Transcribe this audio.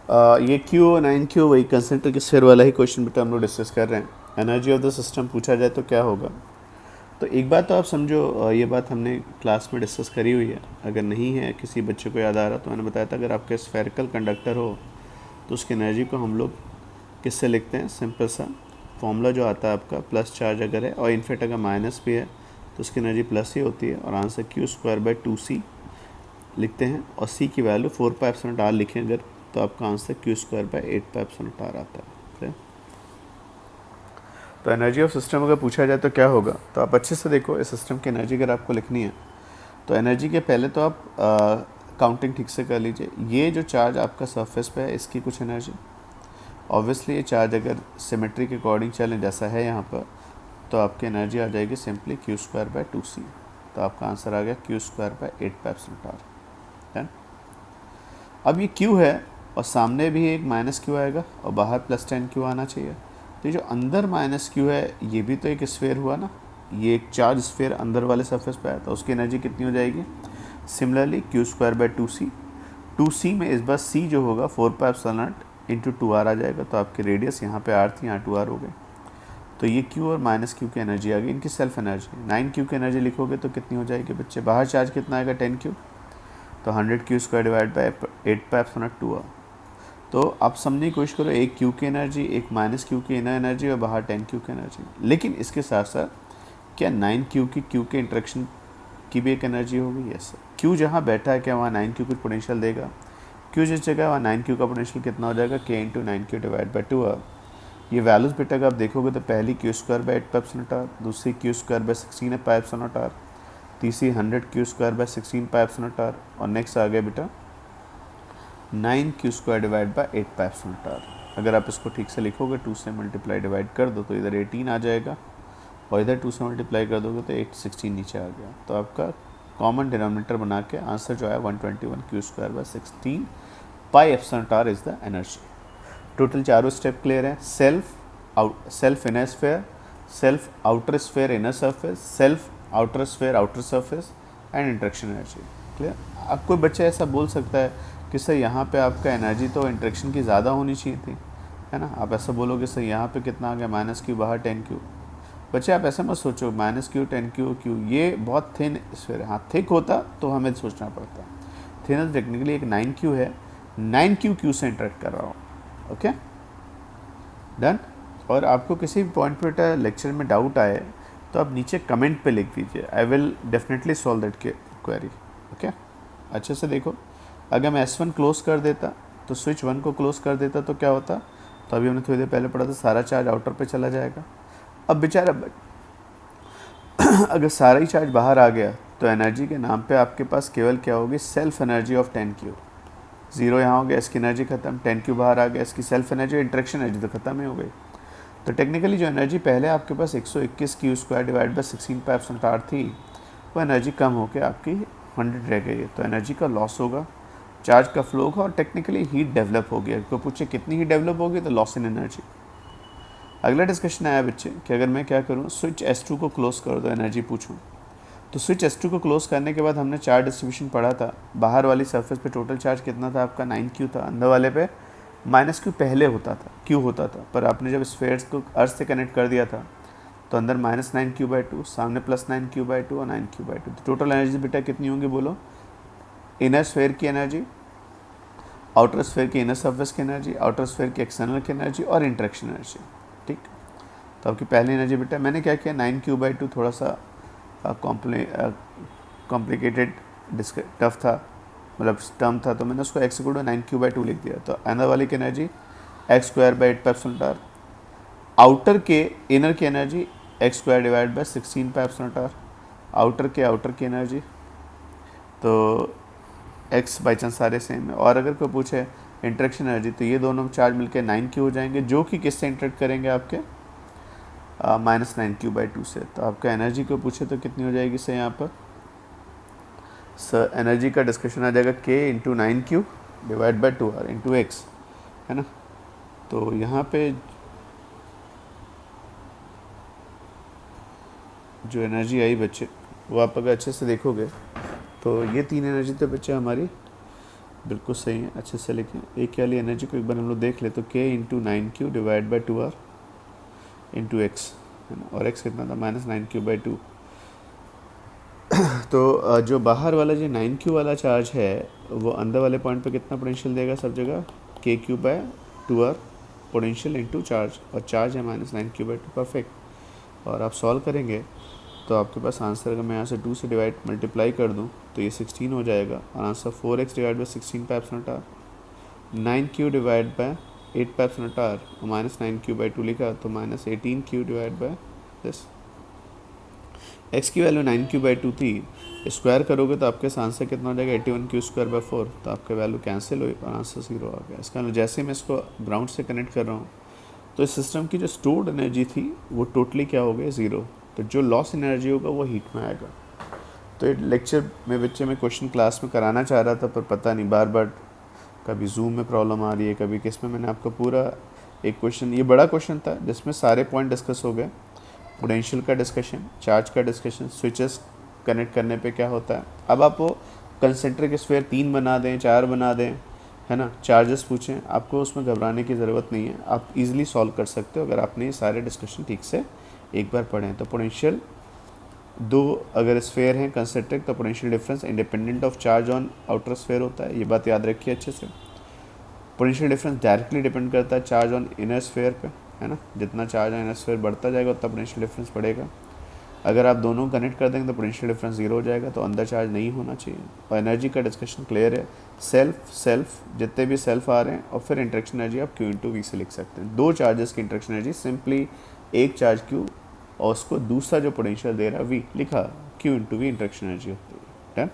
ये Q 9Q वही concentric sphere वाला ही क्वेश्चन बेटा हम लोग डिस्कस कर रहे हैं। एनर्जी ऑफ द सिस्टम पूछा जाए तो क्या होगा। तो एक बात तो आप समझो, ये बात हमने क्लास में डिस्कस करी हुई है। अगर नहीं है किसी बच्चे को याद आ रहा तो मैंने बताया था, अगर आपके स्फेरिकल कंडक्टर हो तो उसकी एनर्जी को हम लोग किससे लिखते हैं, सिंपल सा फॉर्मूला जो आता है आपका, प्लस चार्ज अगर है और इनफैक्ट अगर माइनस भी है तो उसकी एनर्जी प्लस ही होती है, और आंसर Q²/2C लिखते हैं। और C की वैल्यू 4πε लिखें अगर, तो आपका आंसर Q²/8πε आता है। तो एनर्जी ऑफ सिस्टम अगर पूछा जाए तो क्या होगा, तो आप अच्छे से देखो, इस सिस्टम की एनर्जी अगर आपको लिखनी है तो एनर्जी के पहले तो आप काउंटिंग ठीक से कर लीजिए। ये जो चार्ज आपका सरफेस पे है इसकी कुछ एनर्जी, ऑब्वियसली ये चार्ज अगर सिमेट्री के अकॉर्डिंग चलें जैसा है यहाँ पर, तो आपकी एनर्जी आ जाएगी सिंपली Q²/2C। तो आपका आंसर आ गया Q²/8πε। डन। अब ये Q है और सामने भी एक -Q आएगा और बाहर +10Q आना चाहिए। तो ये जो अंदर -Q है ये भी तो एक स्फीयर हुआ ना, ये एक चार्ज स्फीयर अंदर वाले सरफेस पे आया, तो उसकी एनर्जी कितनी हो जाएगी, सिमिलरली Q²/2C। 2C में इस बार C जो होगा 4πε इंटू 2R आ जाएगा, तो आपकी रेडियस यहाँ पे R थी, यहाँ 2R हो गई। तो ये Q और -Q की एनर्जी आ गई, इनकी सेल्फ एनर्जी। 9Q की एनर्जी लिखोगे तो कितनी हो जाएगी बच्चे, बाहर चार्ज कितना आएगा 10Q, तो 100Q²/8πε2R। तो आप समझने की कोशिश करो, एक Q की एनर्जी, एक -Q की इनर एनर्जी और बाहर 10Q की एनर्जी। लेकिन इसके साथ साथ क्या 9Q की Q के इंट्रैक्शन की भी एक एनर्जी होगी, यस। Q जहाँ बैठा है क्या वहाँ 9Q कुछ पोटेंशियल देगा, Q जिस जगह वहाँ 9Q का पोटेंशियल कितना हो जाएगा, K × 9Q/2R। ये वैल्यूज बेटा अगर आप देखोगे तो पहली Q²/8πε, दूसरी Q²/16πε, तीसरी 100Q²/16πε और नेक्स्ट आ गया बेटा 9Q²/8πε। अगर आप इसको ठीक से लिखोगे 2 से मल्टीप्लाई डिवाइड कर दो तो इधर 18 आ जाएगा, और इधर 2 से मल्टीप्लाई कर दोगे तो 816 नीचे आ गया। तो आपका कॉमन डिनोमिनेटर बना के आंसर जो है 121 Q²/16πε is the energy. Total चारों स्टेप क्लियर है। Self inner sphere, self outer sphere inner surface, self outer sphere outer surface and interaction energy. Clear. अब कोई बच्चा ऐसा बोल सकता है कि सर यहाँ पे आपका एनर्जी तो इंट्रैक्शन की ज़्यादा होनी चाहिए थी, है ना। आप ऐसा बोलोगे सर यहाँ पे कितना आ गया -Q, बाहर 10Q। बच्चे आप ऐसा मत सोचो -Q 10Q Q, ये बहुत थिन स्फीयर है। हाँ थिक होता तो हमें सोचना पड़ता। थिनर टेक्निकली एक 9Q है, 9Q से इंटरेक्ट कर रहा हूँ। Okay done. और आपको किसी भी पॉइंट पर लेक्चर में डाउट आए तो आप नीचे कमेंट पे लिख दीजिए, I will definitely solve that query. Okay अच्छे से देखो, अगर मैं S1 क्लोज कर देता तो स्विच 1 को क्लोज कर देता तो क्या होता, तो अभी हमने थोड़ी देर पहले पढ़ा था, सारा चार्ज आउटर पे चला जाएगा। अब बेचारा अगर सारा ही चार्ज बाहर आ गया तो एनर्जी के नाम पे आपके पास केवल क्या होगी, सेल्फ एनर्जी ऑफ 10Q। 0 यहाँ हो गया, इसकी एनर्जी खत्म, 10Q बाहर आ गया, इसकी सेल्फ एनर्जी, इंट्रैक्शन एनर्जी तो खत्म ही हो गई। तो टेक्निकली जो एनर्जी पहले आपके पास 121 Q²/16πε थी, वो एनर्जी कम होकर आपकी 100 रह गई है। तो एनर्जी का लॉस होगा, चार्ज का फ्लो होगा और टेक्निकली हीट डेवलप होगी। अगर कोई पूछे कितनी हीट डेवलप होगी तो लॉस इन एनर्जी। अगला डिस्कशन आया बच्चे कि अगर मैं क्या करूँ, स्विच S2 को क्लोज कर दो, एनर्जी पूछूँ। तो स्विच S2 को क्लोज करने के बाद हमने चार्ज डिस्ट्रीब्यूशन पढ़ा था। बाहर वाली सरफेस पे टोटल चार्ज कितना था आपका, 9Q था। अंदर वाले पे -Q पहले होता था, Q होता था, पर आपने जब स्फीयर्स को अर्थ से कनेक्ट कर दिया था तो अंदर -9Q/2, सामने +9Q/2 और 9Q/2। तो टोटल एनर्जी बेटा कितनी होंगी बोलो, इनर स्फीयर की एनर्जी, आउटर स्फीयर की इनर सरफेस की एनर्जी, आउटर स्फीयर की एक्सटर्नल की एनर्जी और इंट्रैक्शन एनर्जी। ठीक, तो आपकी पहली एनर्जी बेटा मैंने क्या किया, 9Q/2 थोड़ा सा कॉम्प्लिकेटेड टफ था, मतलब टर्म था, तो मैंने उसको x = 9Q/2 लिख दिया। तो अंदर वाली की एनर्जी x²/8πε, आउटर के इनर की एनर्जी x²/16πε, आउटर की एनर्जी, तो x बाई चांस सारे सेम है। और अगर कोई पूछे इंट्रैक्शन एनर्जी, तो ये दोनों चार्ज मिलकर 9Q हो जाएंगे, जो कि किससे इंटरेक्ट करेंगे आपके -9Q/2 से। तो आपका एनर्जी को पूछे तो कितनी हो जाएगी सर, यहाँ पर सर एनर्जी का डिस्कशन आ जाएगा K × 9Q / 2R × X, है ना। तो यहाँ पे जो एनर्जी आई बच्चे, वो आप अगर अच्छे से देखोगे तो ये तीन एनर्जी तो बच्चे हमारी बिल्कुल सही है, अच्छे से लिखें। ए की वाली एनर्जी को एक बार हम लोग देख ले तो k into 9q divide by 2r into x, है ना, और x कितना था -9q/2। तो जो बाहर वाला जो 9q वाला चार्ज है वो अंदर वाले पॉइंट पे कितना पोटेंशियल देगा सब जगह, k3/2r पोटेंशियल इनटू चार्ज, और चार्ज है -9q/2, परफेक्ट। और आप सॉल्व करेंगे तो आपके पास आंसर, अगर मैं यहाँ से 2 से डिवाइड मल्टीप्लाई कर दूँ तो ये 16 हो जाएगा, और answer 4x divide by 16 π/r, 9q divide by 8 π/r, और -9q/2 लिखा तो -18q divide by this. x की वैल्यू 9q/2 थी, स्क्वायर करोगे तो आपके आंसर कितना हो जाएगा 81q²/4, तो आपका वैल्यू कैंसिल हुई और आंसर 0 आ गया। इसका मतलब जैसे मैं इसको ग्राउंड से कनेक्ट कर रहा हूँ तो इस सिस्टम की जो स्टोर्ड एनर्जी थी वो टोटली क्या हो गई, 0। तो जो लॉस एनर्जी होगा वो हीट में आएगा। तो ये लेक्चर में बच्चे में क्वेश्चन क्लास में कराना चाह रहा था, पर पता नहीं बार बार कभी जूम में प्रॉब्लम आ रही है, कभी किस में। मैंने आपको पूरा एक क्वेश्चन, ये बड़ा क्वेश्चन था जिसमें सारे पॉइंट डिस्कस हो गए, पोटेंशियल का डिस्कशन, चार्ज का डिस्कशन, स्विचेस कनेक्ट करने पे क्या होता है। अब आप वो कंसेंट्रिक स्फीयर 3 बना दें, 4 बना दें, है ना, चार्जेस पूछें, आपको उसमें घबराने की ज़रूरत नहीं है, आप इजीली सॉल्व कर सकते हो अगर आपने ये सारे डिस्कशन ठीक से एक बार पढ़ें। तो पोटेंशियल दो अगर स्फीयर हैं कंसेंट्रिक तो potential difference independent of charge on outer sphere होता है, ये बात याद रखिए अच्छे से। पोटेंशियल डिफरेंस डायरेक्टली डिपेंड करता है चार्ज ऑन इनर स्फीयर पे, है ना, जितना चार्ज ऑन इनर स्फीयर बढ़ता जाएगा उतना पोटेंशियल डिफरेंस बढ़ेगा। अगर आप दोनों कनेक्ट कर देंगे तो पोटेंशियल डिफरेंस 0 हो जाएगा, तो अंदर चार्ज नहीं होना चाहिए। और एनर्जी का डिस्कशन क्लियर है, सेल्फ जितने भी सेल्फ आ रहे हैं, और फिर इंटरेक्शन एनर्जी आप Q/V से लिख सकते हैं। दो चार्जेस की इंटरेक्शन एनर्जी सिंपली एक चार्ज Q और उसको दूसरा जो पोटेंशियल दे रहा है V लिखा, Q/V इंटरेक्शन एनर्जी होती है। डन।